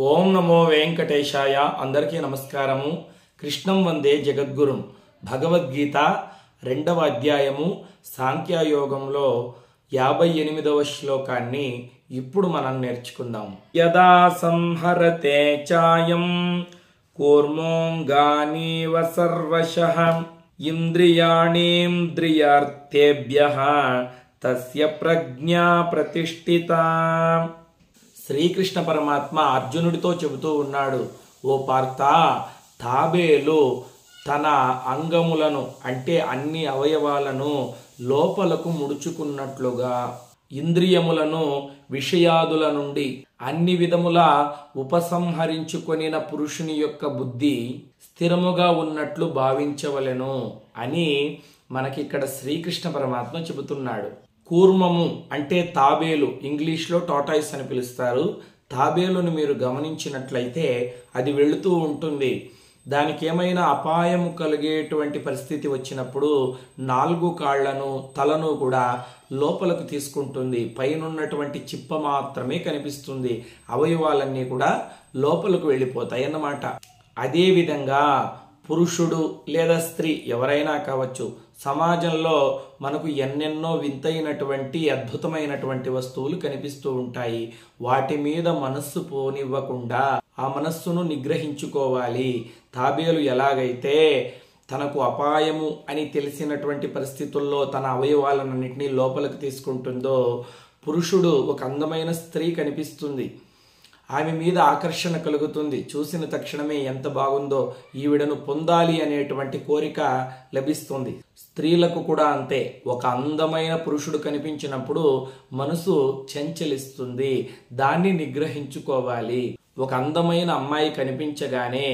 ఓం నమో వెంకటేశాయ. అందరికీ నమస్కారము. కృష్ణం వందే జగద్గురుం. భగవద్గీత 2వ అధ్యాయము సాంఖ్యయోగంలో 58వ శ్లోకాన్ని ఇప్పుడు మనం నేర్చుకుందాం. యదా సంహరతే చాయం కూర్మోంగానీవ సర్వశః ఇంద్రియాణీంద్రియార్థేభ్యః తస్య ప్రజ్ఞా ప్రతిష్ఠిత. శ్రీకృష్ణ పరమాత్మ అర్జునుడితో చెబుతూ ఉన్నాడు, ఓ పార్థ, తాబేలు తన అంగములను అంటే అన్ని అవయవాలను లోపలకు ముడుచుకున్నట్లుగా ఇంద్రియములను విషయాదుల నుండి అన్ని విధముల ఉపసంహరించుకొనిన పురుషుని యొక్క బుద్ధి స్థిరముగా ఉన్నట్లు భావించవలెను అని మనకి ఇక్కడ శ్రీకృష్ణ పరమాత్మ చెబుతున్నాడు. కూర్మము అంటే తాబేలు, ఇంగ్లీష్లో టాటాయిస్ అని పిలుస్తారు. తాబేలును మీరు గమనించినట్లయితే అది వెళుతూ ఉంటుంది. దానికి ఏమైనా అపాయము కలిగేటువంటి పరిస్థితి వచ్చినప్పుడు 4 కాళ్లను తలను కూడా లోపలకు తీసుకుంటుంది. పైనున్నటువంటి చిప్ప మాత్రమే కనిపిస్తుంది. అవయవాలన్నీ కూడా లోపలకు వెళ్ళిపోతాయి అన్నమాట. అదేవిధంగా పురుషుడు లేదా స్త్రీ ఎవరైనా కావచ్చు, సమాజంలో మనకు ఎన్నెన్నో వింతైనటువంటి అద్భుతమైనటువంటి వస్తువులు కనిపిస్తూ ఉంటాయి. వాటి మీద మనస్సు పోనివ్వకుండా ఆ మనస్సును నిగ్రహించుకోవాలి. తాబేలు ఎలాగైతే తనకు అపాయము అని తెలిసినటువంటి పరిస్థితుల్లో తన అవయవాలన్నింటినీ లోపలికి తీసుకుంటుందో, పురుషుడు ఒక అందమైన స్త్రీ కనిపిస్తుంది, ఆమె మీద ఆకర్షణ కలుగుతుంది. చూసిన తక్షణమే ఎంత బాగుందో, ఈవిడను పొందాలి అనేటువంటి కోరిక లభిస్తుంది. స్త్రీలకు కూడా అంతే. ఒక అందమైన పురుషుడు కనిపించినప్పుడు మనసు చంచలిస్తుంది, దాన్ని నిగ్రహించుకోవాలి. ఒక అందమైన అమ్మాయి కనిపించగానే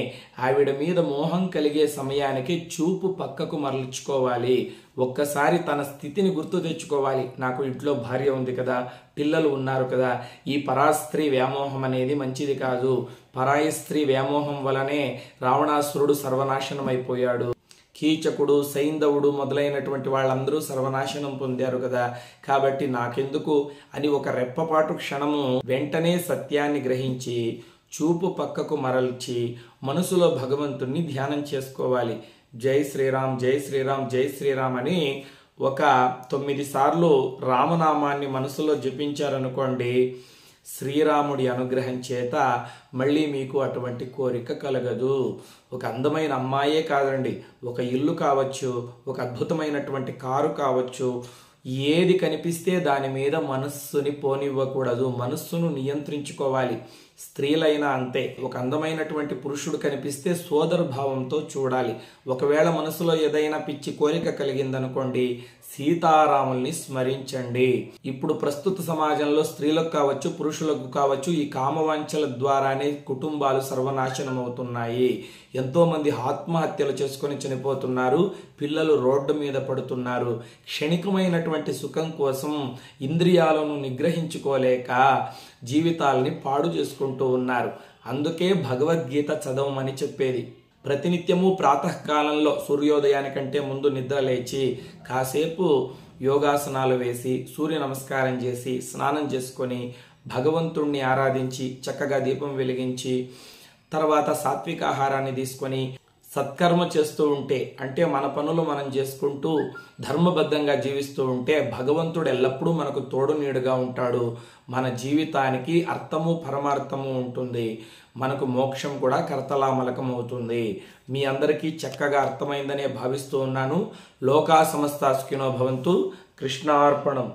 ఆవిడ మీద మోహం కలిగే సమయానికి చూపు పక్కకు మరల్చుకోవాలి. ఒక్కసారి తన స్థితిని గుర్తు తెచ్చుకోవాలి. నాకు ఇంట్లో భార్య ఉంది కదా, పిల్లలు ఉన్నారు కదా, ఈ పరాస్త్రీ వ్యామోహం అనేది మంచిది కాదు. పరాయి స్త్రీ వ్యామోహం వలనే రావణాసురుడు సర్వనాశనం అయిపోయాడు. కీచకుడు, సైంధవుడు మొదలైనటువంటి వాళ్ళందరూ సర్వనాశనం పొందారు కదా, కాబట్టి నాకెందుకు అని ఒక రెప్పపాటు క్షణము వెంటనే సత్యాన్ని గ్రహించి చూపు పక్కకు మరల్చి మనసులో భగవంతుణ్ణి ధ్యానం చేసుకోవాలి. జై శ్రీరామ్, జై శ్రీరామ్, జై శ్రీరామ్ అని ఒక 9 సార్లు రామనామాన్ని మనసులో జపించారనుకోండి, శ్రీరాముడి అనుగ్రహం చేత మళ్ళీ మీకు అటువంటి కోరిక కలగదు. ఒక అందమైన అమ్మాయే కాదండి, ఒక ఇల్లు కావచ్చు, ఒక అద్భుతమైనటువంటి కారు కావచ్చు, ఏది కనిపిస్తే దాని మీద మనస్సుని పోనివ్వకూడదు. మనస్సును నియంత్రించుకోవాలి. స్త్రీలైనా అంతే. ఒక అందమైనటువంటి పురుషుడు కనిపిస్తే సోదరభావంతో చూడాలి. ఒకవేళ మనసులో ఏదైనా పిచ్చి కోరిక కలిగిందనుకోండి, సీతారాముల్ని స్మరించండి. ఇప్పుడు ప్రస్తుత సమాజంలో స్త్రీలకు కావచ్చు, పురుషులకు కావచ్చు, ఈ కామవాంఛల ద్వారానే కుటుంబాలు సర్వనాశనం అవుతున్నాయి. ఎంతో మంది ఆత్మహత్యలు చేసుకొని చనిపోతున్నారు. పిల్లలు రోడ్డు మీద పడుతున్నారు. క్షణికమైనటువంటి సుఖం కోసం ఇంద్రియాలను నిగ్రహించుకోలేక జీవితాలని పాడు చేసుకుంటూ ఉన్నారు. అందుకే భగవద్గీత చదవమని చెప్పేది. ప్రతినిత్యము ప్రాతకాలంలో సూర్యోదయానికంటే ముందు నిద్ర లేచి కాసేపు యోగాసనాలు వేసి సూర్య నమస్కారం చేసి స్నానం చేసుకొని భగవంతుణ్ణి ఆరాధించి చక్కగా దీపం వెలిగించి తర్వాత సాత్విక ఆహారాన్ని తీసుకొని సత్కర్మ చేస్తూ ఉంటే, అంటే మన పనులు మనం చేసుకుంటూ ధర్మబద్ధంగా జీవిస్తూ ఉంటే భగవంతుడు ఎల్లప్పుడూ మనకు తోడు నీడుగా ఉంటాడు. మన జీవితానికి అర్థము పరమార్థము ఉంటుంది. మనకు మోక్షం కూడా కర్తలామలకం అవుతుంది. మీ అందరికీ చక్కగా అర్థమైందనే భావిస్తూ ఉన్నాను. లోకా సమస్తా సుఖినో భవంతు. కృష్ణార్పణం.